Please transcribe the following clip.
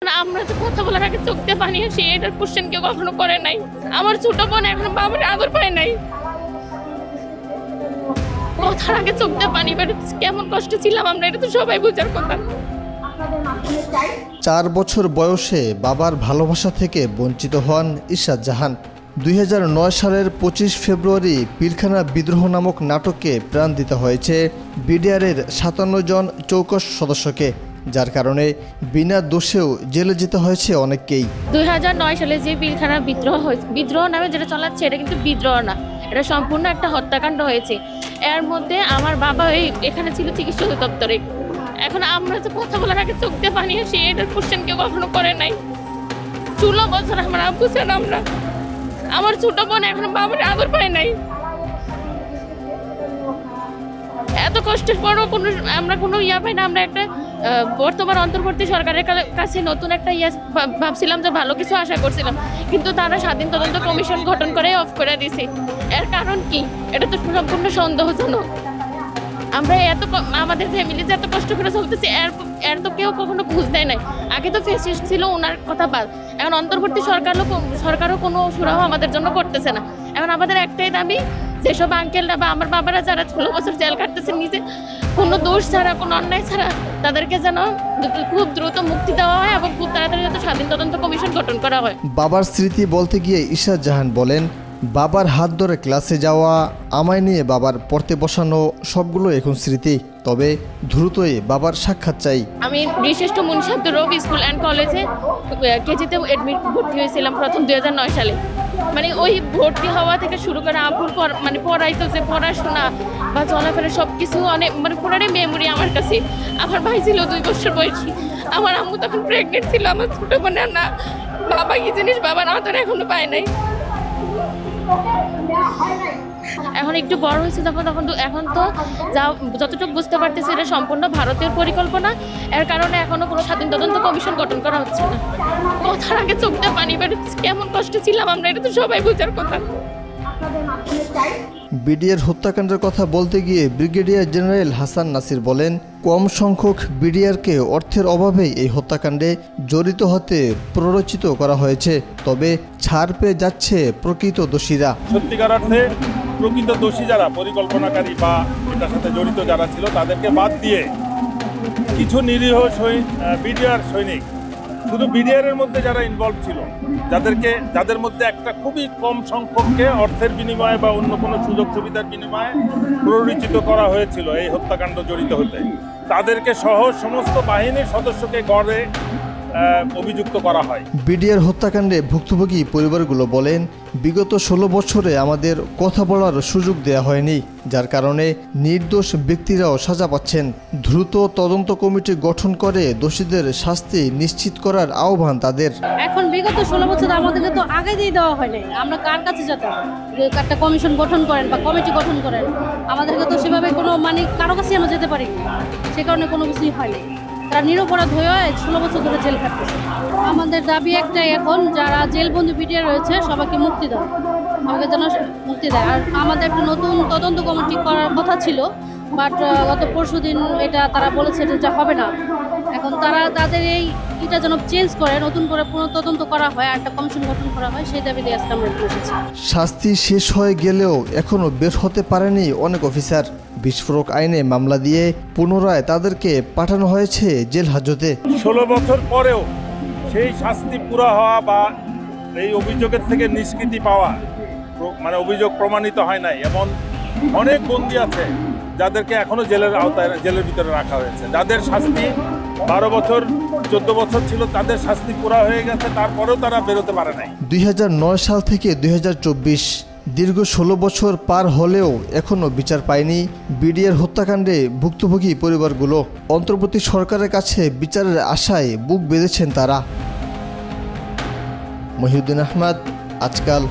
আমরা তো কথা বলার আগে চোখ দিয়ে পানি আসে, এটার কোশ্চেন কেউ কখনো করে নাই। আমার ছোট বোন এখন বাবার আদর পায় নাই। কথার আগে চোখ দিয়ে পানি বেরোচ্ছে, কেমন কষ্ট ছিলাম আমরা, এটা তো সবাই বোঝার কথা। 4 বছর বয়সে বাবার ভালোবাসা থেকে বঞ্চিত হন ইশরাত জাহান। 2009 সালের 25 ফেব্রুয়ারি পিলখানা বিদ্রোহ নামক নাটকে প্রাণ দিতে হয়েছে বিডিআরের 57 জন চৌকস সদস্যকে, যার কারণে বিনা দোষেও জেলে যেতে হয়েছে অনেককেই। 2009 সালে যে পিলখানা বিদ্রোহ নামে যেটা চালাচ্ছে, এটা কিন্তু বিদ্রোহ না, এটা সম্পূর্ণ একটা হত্যাকাণ্ড হয়েছে। এর মধ্যে আমার বাবা এখানে ছিল চিকিৎসা দপ্তরে। এখন আমরা তো কথা বলার আগে চোখ দিয়ে পানি আসে, এটার কোশ্চেন কেউ কখনো করে নাই। 16 বছর আমার আব্বু ছিলাম আমরা, আমার ছোট বোন এখন বাবার আদর পায় নাই। এত কষ্টের পরও আমরা কোনো পাই না। আমরা একটা বর্তমান অন্তর্বর্তী সরকারের কাছে নতুন একটা ভাবছিলাম যে ভালো কিছু আশা করছিলাম, কিন্তু তারা স্বাধীন তদন্ত কমিশন গঠন করে অফ করে দিছে। এর কারণ কি? এটা তো সম্পূর্ণ সন্দেহজনক। আমরা আমাদের ফ্যামিলিতে এত কষ্ট করে চলতেছি, এর তো কেউ কখনো খোঁজ দেয় নাই। আগে তো ফেসিস্ট ছিল, ওনার কথা বাদ। এখন অন্তর্বর্তী সরকারও কোনো সুরাহ আমাদের জন্য করতেছে না। এখন আমাদের একটাই দাবি, যেসব আঙ্কেলরা বা আমার বাবারা যারা 16 বছর জেল কাটতেছে নিজে কোনো দোষ ছাড়া, কোনো অন্যায় ছাড়া, তাদেরকে যেন খুব দ্রুত মুক্তি দেওয়া হয় এবং খুব তাড়াতাড়ি যাতে স্বাধীন তদন্ত কমিশন গঠন করা হয়। বাবার স্মৃতি বলতে গিয়ে ইশরাত জাহান বলেন, বাবার হাত ধরে ক্লাসে যাওয়া, আমায় নিয়ে বাবার পড়তে বসানো, সবগুলো এখন স্মৃতি। তবে দ্রুতই বাবার সাক্ষাৎ চাই। আমি বীরশ্রেষ্ঠ মুন্সি আব্দুর রউফ স্কুল অ্যান্ড কলেজে কেজিতে ভর্তি হয়েছিলাম প্রথম 2009 সালে। মানে ওই ভর্তি হওয়া থেকে শুরু করে আব্বুর পড়াইতো যে পড়াশোনা বা চলাফেরা সব কিছু অনেক পুরাটাই মেমোরি আমার কাছে। আমার ভাই ছিল 2 বছর বয়সী, আমার আম্মু তখন প্রেগনেন্ট ছিল, আমার ছোট বোনের না বাবা কি জিনিস বাবার আদর এখনো পায় নাই। এখন একটু বড় হয়েছে এখন তো যতটুকু বুঝতে পারতেছি এটা সম্পূর্ণ ভারতের পরিকল্পনা। এর কারণে এখনো কোনো স্বাধীন তদন্ত কমিশন গঠন করা হচ্ছে না। কথার আগে চোখ দিয়ে পানি বেরোচ্ছে, কেমন কষ্ট ছিলাম আমরা, এটা তো সবাই বোঝার কথা। বিডিআর হত্যাকাণ্ডের কথা বলতে গিয়ে ব্রিগেডিয়ার জেনারেল হাসান নাসির বলেন, কম সংখ্যক বিডিআরকে অর্থের অভাবেই এই হত্যাকাণ্ডে জড়িত হতে প্ররোচিত করা হয়েছে। তবে ছাড় পেয়ে যাচ্ছে প্রকৃত দোষীরা। সত্যিকার অর্থে প্রকৃত দোষী যারা, পরিকল্পনাকারী বা এটার সাথে জড়িত যারা ছিল, তাদেরকে বাদ দিয়ে কিছু নিরীহ বিডিআর সৈনিক, শুধু বিডিআরের মধ্যে যারা ইনভলভ ছিল, যাদের মধ্যে একটা খুবই কম সংখ্যককে অর্থের বিনিময়ে বা অন্য কোনো সুযোগ সুবিধার বিনিময়ে প্ররোচিত করা হয়েছিল এই হত্যাকাণ্ড জড়িত হতে, তাদেরকে সহ সমস্ত বাহিনীর সদস্যকে গড়ে অভিযুক্ত করা হয়। বিডিআর হত্যাকাণ্ডে ভুক্তভোগী পরিবারগুলো বলেন, বিগত 16 বছরে আমাদের কথা বলার সুযোগ দেয়া হয়নি, যার কারণে নির্দোষ ব্যক্তিরাও সাজা পাচ্ছেন। দ্রুত তদন্ত কমিটি গঠন করে দোষীদের শাস্তি নিশ্চিত করার আহ্বান তাদের। এখন বিগত 16 বছর আমাদেরকে তো আগে দিয়ে দেওয়া হয়নি। আমরা কার কাছে যেতাম যে একটা কমিশন গঠন করেন বা কমিটি গঠন করেন, আমাদেরকে তো সেভাবে কোনো কারো কাছে আমরা যেতে পারি, সে কারণে কোনো কিছুই হয়নি। তারা নিরপরাধ হয়ে 16 বছর ধরে জেল খাটতেছে। আমাদের দাবি একটাই, এখন যারা জেলবন্দি বিডিআর রয়েছে সবাইকে মুক্তি দেয়, আমাকে যেন মুক্তি দেয়। আর আমাদের একটা নতুন তদন্ত কমিটি করার কথা ছিল, বাট গত পরশুদিন এটা তারা বলেছে এটা হবে না। এখন তারা তাদের এটা যেন চেঞ্জ করে, নতুন করে পুনঃতদন্ত করা হয়, আর একটা কমিশন গঠন করা হয়, সেই দাবি দিয়ে আজকে আমরা বসেছি। শাস্তি শেষ হয়ে গেলেও এখনও বের হতে পারেনি অনেক অফিসার। বিস্ফোরক আইনে মামলা দিয়ে পুনরায় তাদেরকে পাঠানো হয়েছে জেল হাজতে। 16 বছর পরেও সেই শাস্তি পুরা হওয়া বা এই অভিযোগের থেকে নিষ্কৃতি পাওয়া, মানে অভিযোগ প্রমাণিত হয় নাই, এমন অনেক বন্দী আছে যাদেরকে এখনো জেলের ভিতরে রাখা হয়েছে, যাদের শাস্তি 12 বছর 14 বছর ছিল, তাদের শাস্তি পুরা হয়ে গেছে, তারপরেও তারা বেরোতে পারে নাই। 2009 সাল থেকে 2024 দীর্ঘ 16 বছর পার হলেও এখনও বিচার পায়নি বিডিআর হত্যাকাণ্ডে ভুক্তভোগী পরিবারগুলো। অন্তর্বর্তী সরকারের কাছে বিচারের আশায় বুক বেঁধেছেন তারা। মহিউদ্দিন আহমদ, আজকাল।